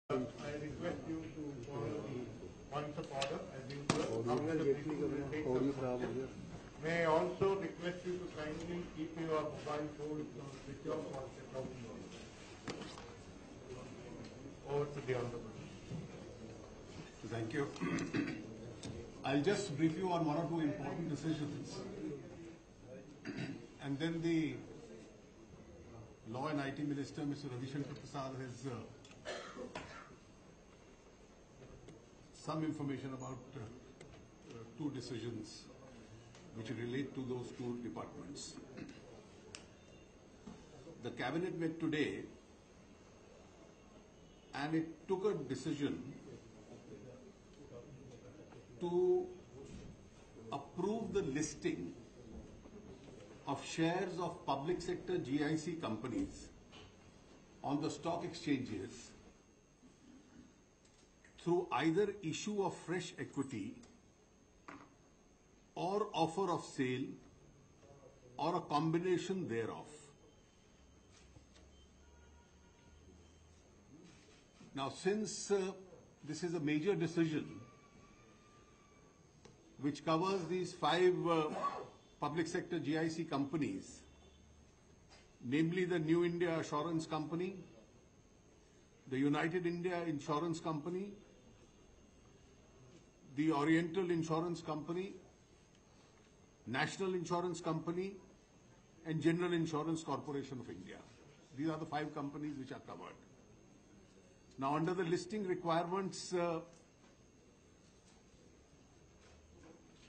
I request you to follow the points of order as usual. After the briefing, we will take some questions. May I also request you to kindly keep your mobile phones on switch off while you're talking. Over to the honorable. Thank you. I'll just brief you on one or two important decisions, and then the Law and IT Minister, Mr. Ravi Shankar Prasad, has some information about two decisions which relate to those two departments. The Cabinet met today and it took a decision to approve the listing of shares of public sector GIC companies on the stock exchanges through either issue of fresh equity or offer of sale or a combination thereof. Now, since this is a major decision which covers these five public sector GIC companies, namely the New India Assurance Company, the United India Insurance Company, the Oriental Insurance Company, National Insurance Company, and General Insurance Corporation of India. These are the five companies which are covered. Now, under the listing requirements,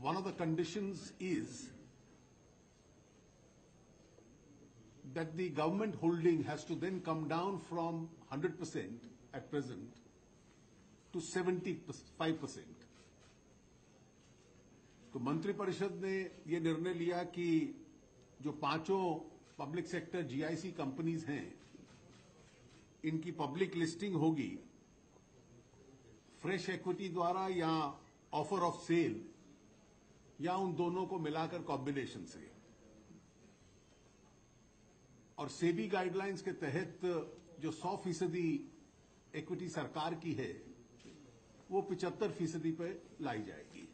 one of the conditions is that the government holding has to then come down from 100% at present to 75%. तो मंत्री परिषद ने ये निर्णय लिया कि जो पांचों पब्लिक सेक्टर जीआईसी कंपनीज हैं, इनकी पब्लिक लिस्टिंग होगी फ्रेश इक्विटी द्वारा या ऑफर ऑफ सेल या उन दोनों को मिलाकर कॉम्बिनेशन से। और सेबी गाइडलाइंस के तहत जो 100% इक्विटी सरकार की है वो 75% पे लाई जाएगी।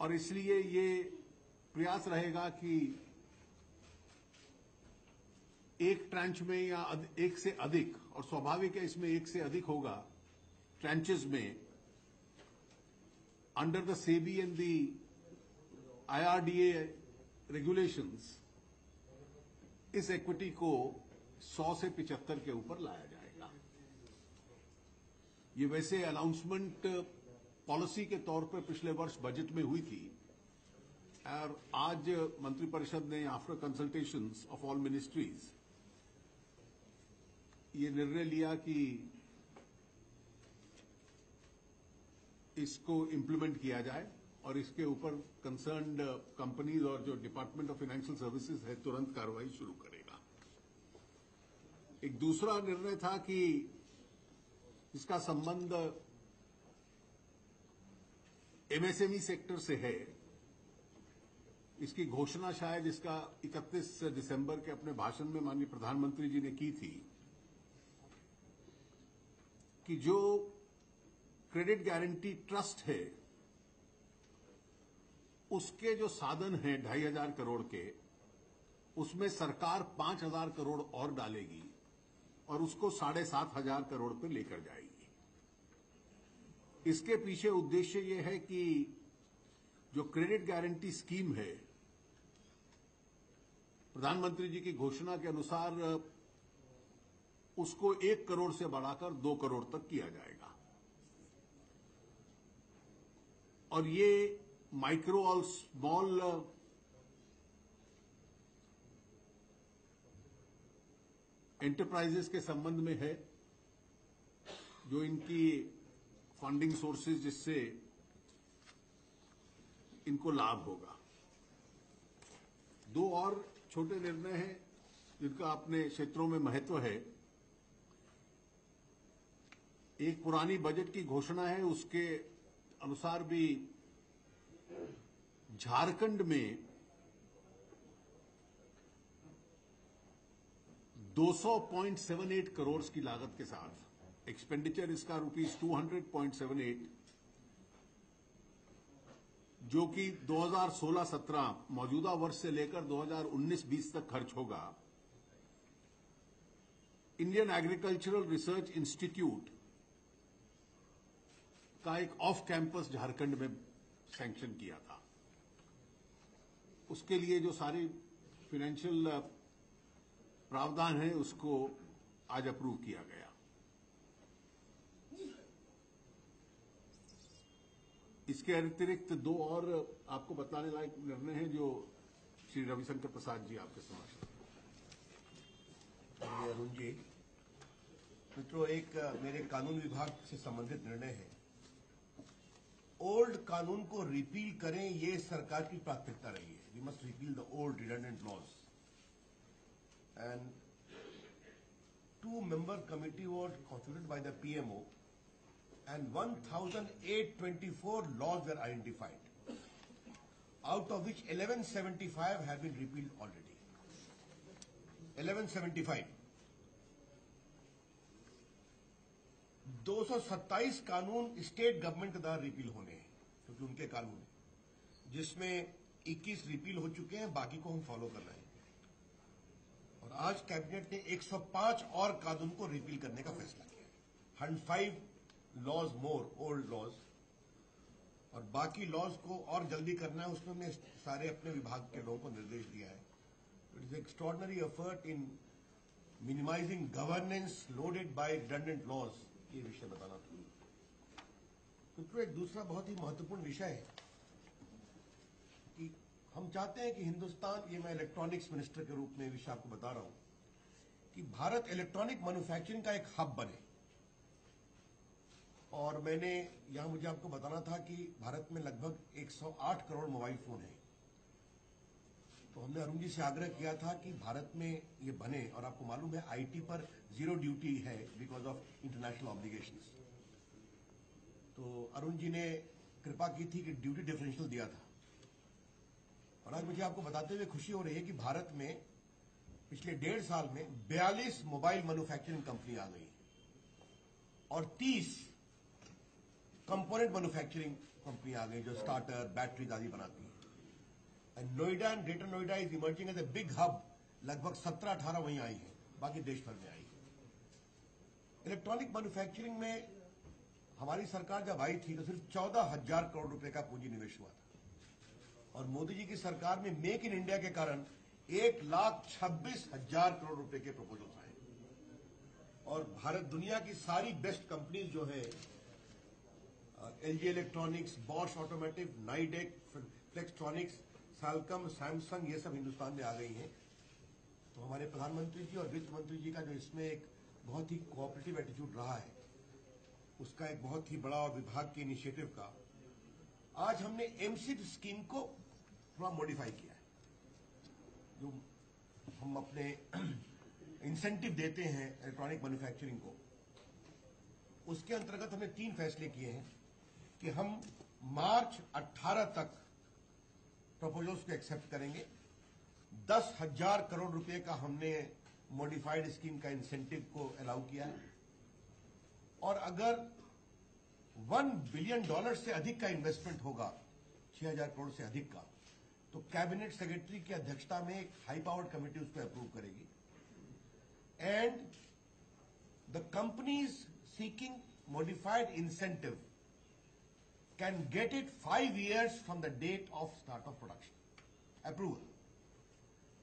और इसलिए ये प्रयास रहेगा कि एक ट्रांच में या एक से अधिक, और स्वाभाविक है इसमें एक से अधिक होगा ट्रांचेस में, under the SEBI and the IRDA regulations, इस इक्विटी को 100 से 75 के ऊपर लाया जाएगा। ये वैसे अनाउंसमेंट पॉलिसी के तौर पर पिछले वर्ष बजट में हुई थी और आज मंत्रिपरिषद ने after consultations of all ministries ये निर्णय लिया कि इसको इम्प्लीमेंट किया जाए और इसके ऊपर कंसर्न्ड कंपनीज और जो डिपार्टमेंट ऑफ फाइनेंशियल सर्विसेज है तुरंत कार्रवाई शुरू करेगा। एक दूसरा निर्णय था कि इसका संबंध एमएसएमई सेक्टर से है। इसकी घोषणा शायद इसका 31 दिसंबर के अपने भाषण में माननीय प्रधानमंत्री जी ने की थी कि जो क्रेडिट गारंटी ट्रस्ट है उसके जो साधन हैं 2,500 करोड़ के, उसमें सरकार 5,000 करोड़ और डालेगी और उसको 7,500 करोड़ पे लेकर जाएगी। इसके पीछे उद्देश्य ये है कि जो क्रेडिट गारंटी स्कीम है, प्रधानमंत्री जी की घोषणा के अनुसार उसको 1 करोड़ से बढ़ाकर 2 करोड़ तक किया जाएगा। और ये माइक्रो और स्मॉल एंटरप्राइजेस के संबंध में है, जो इनकी फंडिंग सोर्सेज जिससे इनको लाभ होगा। दो और छोटे निर्णय हैं जिनका अपने क्षेत्रों में महत्व है। एक पुरानी बजट की घोषणा है, उसके अनुसार भी झारखंड में 200.78 करोड़ की लागत के साथ एक्सपेंडिचर इसका ₹200.78, जो कि 2016-17 मौजूदा वर्ष से लेकर 2019-20 तक खर्च होगा। इंडियन एग्रीकल्चरल रिसर्च इंस्टीट्यूट का एक ऑफ कैंपस झारखंड में सैंक्शन किया था। उसके लिए जो सारी फाइनेंशियल प्रावधान है उसको आज अप्रूव किया गया। इसके अतिरिक्त दो और आपको बताने लायक निर्णय हैं जो श्री रविशंकर प्रसाद जी आपके समक्ष। अरुण जी, मित्रों, एक मेरे कानून विभाग से संबंधित निर्णय है। ओल्ड कानून को रिपील करें, ये सरकार की प्राथमिकता रही है। We must repeal the old redundant laws and 2-member committee was constituted by the PMO and 1,824 laws were identified, out of which 1175 have been repealed already. 1175 227 कानून स्टेट गवर्नमेंट के द्वारा रिपील होने हैं, क्योंकि उनके कानून हैं, जिसमें 21 रिपील हो चुके हैं, बाकी को हम फॉलो कर रहे हैं। और आज कैबिनेट ने 105 और कानून को रिपील करने का फैसला किया है। 105 लॉज मोर ओल्ड लॉज, और बाकी लॉज को और जल्दी करना है। उसमें हमने सारे अपने विभाग के लोगों को निर्देश दिया है। It is extraordinary effort in minimising governance loaded by redundant laws, ये विषय बताना था। तो एक दूसरा बहुत ही महत्वपूर्ण विषय है कि हम चाहते हैं कि हिंदुस्तान, ये मैं इलेक्ट्रॉनिक्स मिनिस्टर के रूप में विषय आपको बता रहा हूं, कि भारत इलेक्ट्रॉनिक मैन्युफैक्चरिंग का एक हब बने। और मैंने यहां मुझे आपको बताना था कि भारत में लगभग 108 करोड़ मोबाइल फोन हैं। तो हमने अरुण जी से आग्रह किया था कि भारत में ये बने, और आपको मालूम है आईटी पर जीरो ड्यूटी है बिकॉज ऑफ इंटरनेशनल ऑब्लिगेशंस। तो अरुण जी ने कृपा की थी कि ड्यूटी डिफरेंशियल दिया था। और आज मुझे आपको बताते हुए खुशी हो रही है कि भारत में पिछले 1.5 साल में 42 मोबाइल मैन्युफैक्चरिंग कंपनी आ गई और 30 कंपोनेंट मैन्युफैक्चरिंग कंपनी आ गई जो स्टार्टर, बैटरीज आदि बनाती है। And Noida and greater Noida is emerging as a big hub. लगभग 17-18 वहीं आई है, बाकी देश भर में आई है। इलेक्ट्रॉनिक मैन्युफैक्चरिंग में हमारी सरकार जब आई थी तो सिर्फ 14,000 करोड़ रुपए का पूंजी निवेश हुआ था, और मोदी जी की सरकार में मेक इन इंडिया के कारण 1,26,000 करोड़ रुपए के प्रपोजल्स आए। और भारत दुनिया की सारी बेस्ट कंपनीज जो है, LG electronics, Bosch automotive, Nidec, Flextronics, Salcomp, Samsung, ये सब हिंदुस्तान में आ गई हैं। तो हमारे प्रधानमंत्री जी और वित्त मंत्री जी का जो इसमें एक बहुत ही कोऑपरेटिव एटीट्यूड रहा है, उसका एक बहुत ही बड़ा विभाग के इनिशिएटिव का, आज हमने एमसीड स्कीम को थोड़ा मॉडिफाई किया है। जो हम अपने इंसेंटिव देते हैं इलेक्ट्रॉनिक मैन्युफैक्चरिंग को, उसके अंतर्गत हमने 3 फैसले किए हैं कि हम मार्च 18 तक प्रपोजल्स को एक्सेप्ट करेंगे। 10,000 करोड़ रुपए का हमने मॉडिफाइड स्कीम का इंसेंटिव को अलाउ किया है। और अगर $1 बिलियन से अधिक का इन्वेस्टमेंट होगा, 6,000 करोड़ से अधिक का, तो कैबिनेट सेक्रेटरी की अध्यक्षता में एक हाई पावर्ड कमेटी उसको अप्रूव करेगी। And the companies seeking modified incentive can get it 5 years from the date of start of production approval.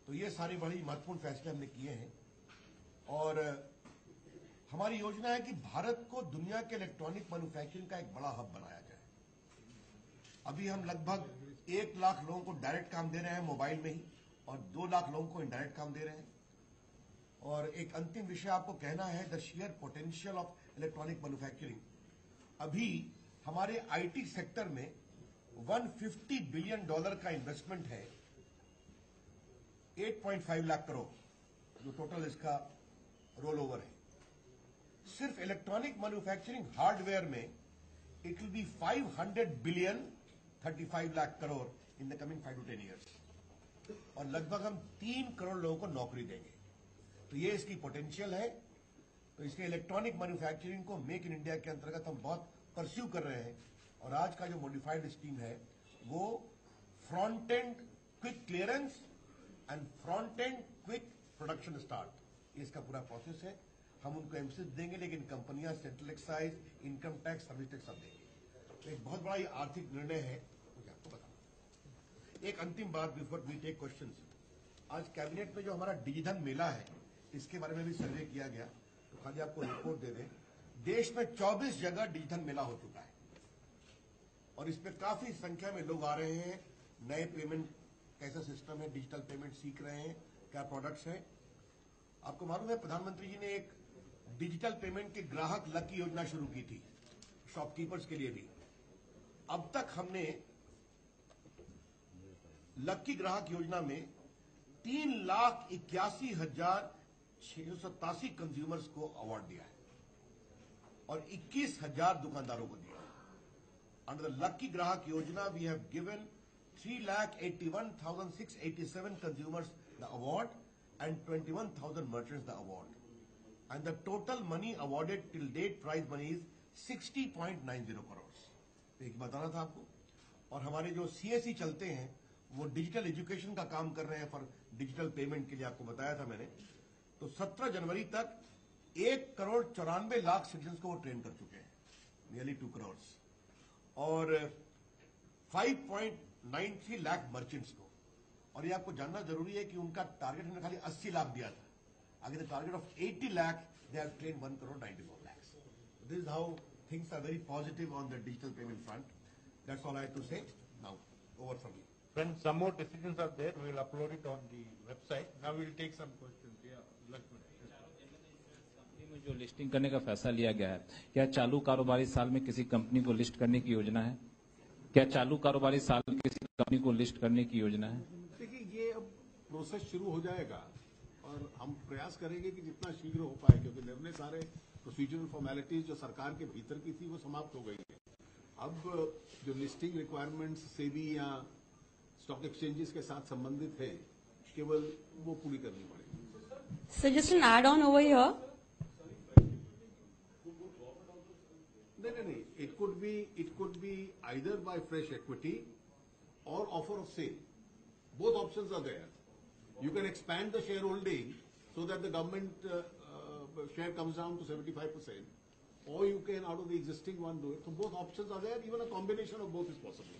तो ये सारी बड़ी महत्वपूर्ण फैसले हमने किए हैं। और हमारी योजना है कि भारत को दुनिया के इलेक्ट्रॉनिक मैन्युफैक्चरिंग का एक बड़ा हब बनाया जाए। अभी हम लगभग 1 लाख लोगों को डायरेक्ट काम दे रहे हैं मोबाइल में ही, और 2 लाख लोगों को इनडायरेक्ट काम दे रहे हैं। और एक अंतिम विषय आपको कहना है, the share potential of electronic manufacturing. अभी हमारे आईटी सेक्टर में $150 बिलियन का इन्वेस्टमेंट है, 8.5 लाख करोड़ जो टोटल इसका रोल ओवर है। सिर्फ इलेक्ट्रॉनिक मैन्युफैक्चरिंग हार्डवेयर में it will be 500 billion, 35 lakh crore in the coming 5 to 10 years। और लगभग हम 3 करोड़ लोगों को नौकरी देंगे। तो ये इसकी पोटेंशियल है। तो इसलिए इलेक्ट्रॉनिक मैन्युफैक्चरिंग को मेक इन इंडिया के अंतर्गत हम बहुत परस्यू कर रहे हैं। और आज का जो मॉडिफाइड स्कीम है वो front end quick clearance and front end quick production start, ये इसका पूरा प्रोसेस है। हम उनको एम्फेसिस देंगे, लेकिन कंपनियां central excise, income tax, service tax सब देंगे। तो एक बहुत बड़ा ये आर्थिक निर्णय है, मुझे आपको बताना। एक अंतिम बात बिफोर वी टेक क्वेश्चंस, आज कैबिनेट में जो हमारा डिजिधन मेला है इसके बारे में भी सर्वे किया गया, तो खाली आपको रिपोर्ट दे दें। देश में 24 जगह डिजिधन मेला हो चुका है और इसमें काफी संख्या में लोग आ रहे हैं। नए पेमेंट कैसा सिस्टम है, डिजिटल पेमेंट सीख रहे हैं, क्या प्रोडक्ट्स हैं। आपको मालूम है प्रधानमंत्री जी ने एक डिजिटल पेमेंट की ग्राहक लकी योजना शुरू की थी, शॉपकीपर्स के लिए भी। अब तक हमने लकी ग्राहक योजना में 3,81,687 कंज्यूमर्स को अवार्ड दिया है और 21,000 दुकानदारों को दिया है। अंडर द लकी ग्राहक योजना we have given 3,81,687 consumers the award and 21,000 merchants the award. And the total money awarded till date prize money is 60.90 crores. एक बताना था आपको। और हमारे जो CSE चलते हैं वो डिजिटल एजुकेशन का काम कर रहे हैं फॉर डिजिटल पेमेंट के लिए, आपको बताया था मैंने। तो 17 जनवरी तक 1,94,00,000 सिटीजन्स को वो ट्रेन कर चुके हैं, नियरली 2 करोड़, और 5.93 लाख मर्चेंट्स को। और ये आपको जानना जरूरी है कि उनका टारगेट हमने खाली 80 लाख दिया था, आगे the target of 80 lakh they have train 1,94,00,000 lakhs. This is how things are very positive on the digital payment front. That's all I have to say. Now, over from you. When some more decisions are there, we will upload it on the website. Now we will take some questions. Yeah, Lakshman. Company में जो listing करने का फैसला लिया गया है, क्या चालू कारोबारी साल में किसी कंपनी को लिस्ट करने की योजना है? क्या चालू कारोबारी साल में किसी कंपनी को लिस्ट करने की योजना है? देखिए, ये अब प्रोसेस शुरू हो जाएगा और हम प्रयास करेंगे कि जितना शीघ्र हो पाए, क्योंकि निर्णय सारे प्रोसीजरल फॉर्मेलिटीज जो सरकार के भीतर की थी वो समाप्त हो गई है। अब जो लिस्टिंग रिक्वायरमेंट्स सेबी या स्टॉक एक्सचेंजेस के साथ संबंधित है, केवल वो पूरी करनी पड़ेगी। So just an add-on over here. नहीं, it could be either by fresh equity or offer of sale. Both options are there. You can expand the shareholding so that the government share comes down to 75%, or you can out of the existing one do it. So both options are there. Even a combination of both is possible.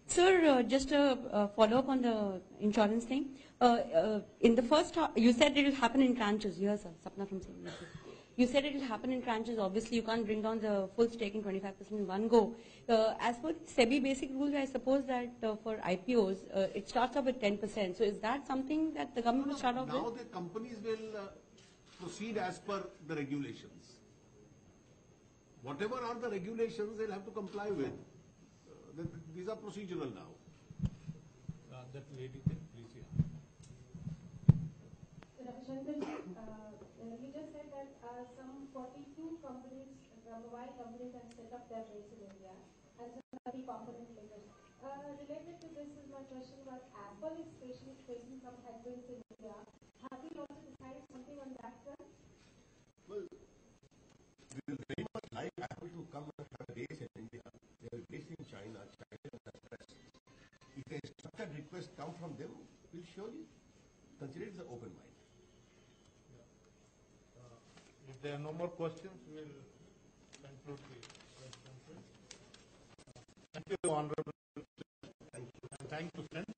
Sir, just a follow-up on the insurance thing. In the first, you said it will happen in tranches. Yes, sir. Sapna from CNBC. You said it will happen in tranches. Obviously, you can't bring down the full stake in 25% in one go. As per the SEBI basic rules, I suppose that for IPOs, it starts off with 10%. So is that something that the government will start off with? Now the companies will proceed as per the regulations. Whatever are the regulations, they'll have to comply with. These are procedural now. That lady there, please. Yeah. Ravishankar, you just said that some 42 companies, mobile companies, have set up their base in India and some 30 component makers. Related to this is my question about Apple is facing some headwinds in India. Have you also decided something on that front? Well, we will very much like Apple to come and have a base in India. They have a base in China. China has pressed. If a structured request comes from them, we'll surely consider it as an open mind. If there are no more questions, we'll conclude the press conference. Thank you, Honorable. Thank you. And thank you, friends.